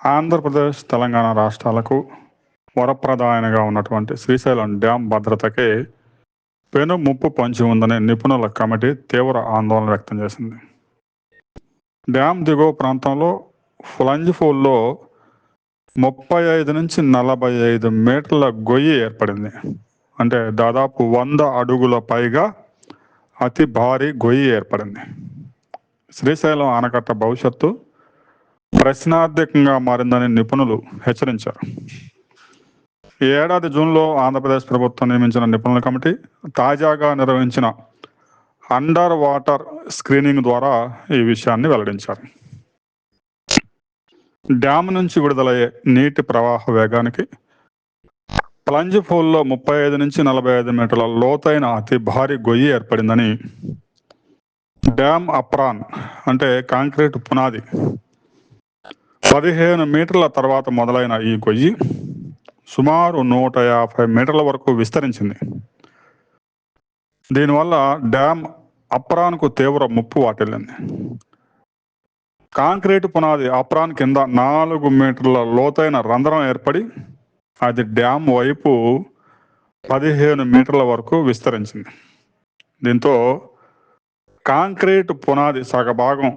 ఆంధ్రప్రదేశ్, తెలంగాణ రాష్ట్రాలకు వరప్రదాయనగా ఉన్నటువంటి శ్రీశైలం డ్యాం భద్రతకి పెను ముప్పు పొంచి ఉందని నిపుణుల కమిటీ తీవ్ర ఆందోళన వ్యక్తం చేసింది. డ్యాం దిగువ ప్రాంతంలో ఫ్లంజ్ పూల్లో 35 నుంచి 45 మీటర్ల గొయ్యి ఏర్పడింది. అంటే దాదాపు 100 అడుగుల పైగా అతి భారీ గొయ్యి ఏర్పడింది. శ్రీశైలం ఆనకట్ట భవిష్యత్తు ప్రశ్నార్థకంగా మారిందని నిపుణులు హెచ్చరించారు. ఈ ఏడాది జూన్లో ఆంధ్రప్రదేశ్ ప్రభుత్వం నియమించిన నిపుణుల కమిటీ తాజాగా నిర్వహించిన అండర్ వాటర్ స్క్రీనింగ్ ద్వారా ఈ విషయాన్ని వెల్లడించారు. డ్యామ్ నుంచి విడుదలయ్యే నీటి ప్రవాహ వేగానికి ప్లంజ్ పూల్లో 35 నుంచి 45 మీటర్ల లోతైన అతి భారీ గొయ్యి ఏర్పడిందని, డ్యామ్ అప్రాన్ అంటే కాంక్రీట్ పునాది 15 మీటర్ల తర్వాత మొదలైన ఈ గొయ్యి సుమారు 150 మీటర్ల వరకు విస్తరించింది. దీనివల్ల డ్యామ్ అప్రాన్కు తీవ్ర ముప్పు వాటిల్లింది. కాంక్రీట్ పునాది అప్రాన్ కింద 4 మీటర్ల లోతైన రంధ్రం ఏర్పడి అది డ్యామ్ వైపు 15 మీటర్ల వరకు విస్తరించింది. దీంతో కాంక్రీట్ పునాది సగభాగం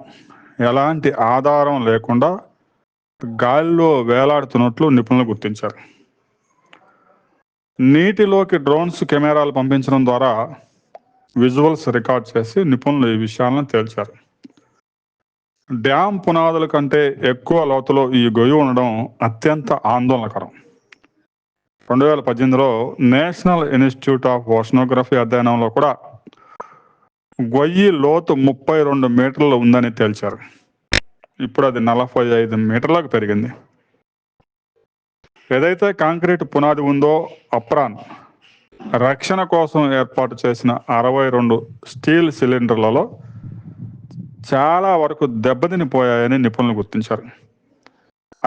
ఎలాంటి ఆధారం లేకుండా గాలిలో వేలాడుతున్నట్లు నిపుణులు గుర్తించారు. నీటిలోకి డ్రోన్స్ కెమెరాలు పంపించడం ద్వారా విజువల్స్ రికార్డ్ చేసి నిపుణులు ఈ విషయాలను తేల్చారు. డ్యామ్ పునాదుల కంటే ఎక్కువ లోతులో ఈ గొయ్యి ఉండడం అత్యంత ఆందోళనకరం. 2018లో నేషనల్ ఇన్స్టిట్యూట్ ఆఫ్ ఓషనోగ్రఫీ అధ్యయనంలో కూడా గొయ్యి లోతు 32 మీటర్లు ఉందని తేల్చారు. ఇప్పుడు అది 45 మీటర్లకు పెరిగింది. ఏదైతే కాంక్రీట్ పునాది ఉందో అప్రాన్ రక్షణ కోసం ఏర్పాటు చేసిన 62 స్టీల్ సిలిండర్లలో చాలా వరకు దెబ్బతినిపోయాయని నిపుణులు గుర్తించారు.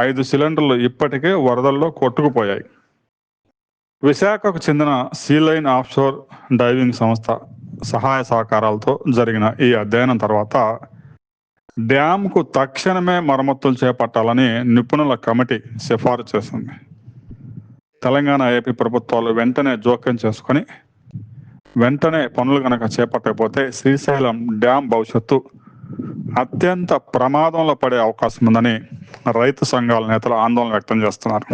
5 సిలిండర్లు ఇప్పటికే వరదల్లో కొట్టుకుపోయాయి. విశాఖకు చెందిన సీలైన్ ఆఫ్షోర్ డైవింగ్ సంస్థ సహాయ సహకారాలతో జరిగిన ఈ అధ్యయనం తర్వాత డ్యామ్కు తక్షణమే మరమ్మతులు చేపట్టాలని నిపుణుల కమిటీ సిఫారసు చేసింది. తెలంగాణ, ఏపీ ప్రభుత్వాలు వెంటనే జోక్యం చేసుకొని వెంటనే పనులు కనుక చేపట్టకపోతే శ్రీశైలం డ్యామ్ భవిష్యత్తు అత్యంత ప్రమాదంలో పడే అవకాశం ఉందని రైతు సంఘాల నేతలు ఆందోళన వ్యక్తం చేస్తున్నారు.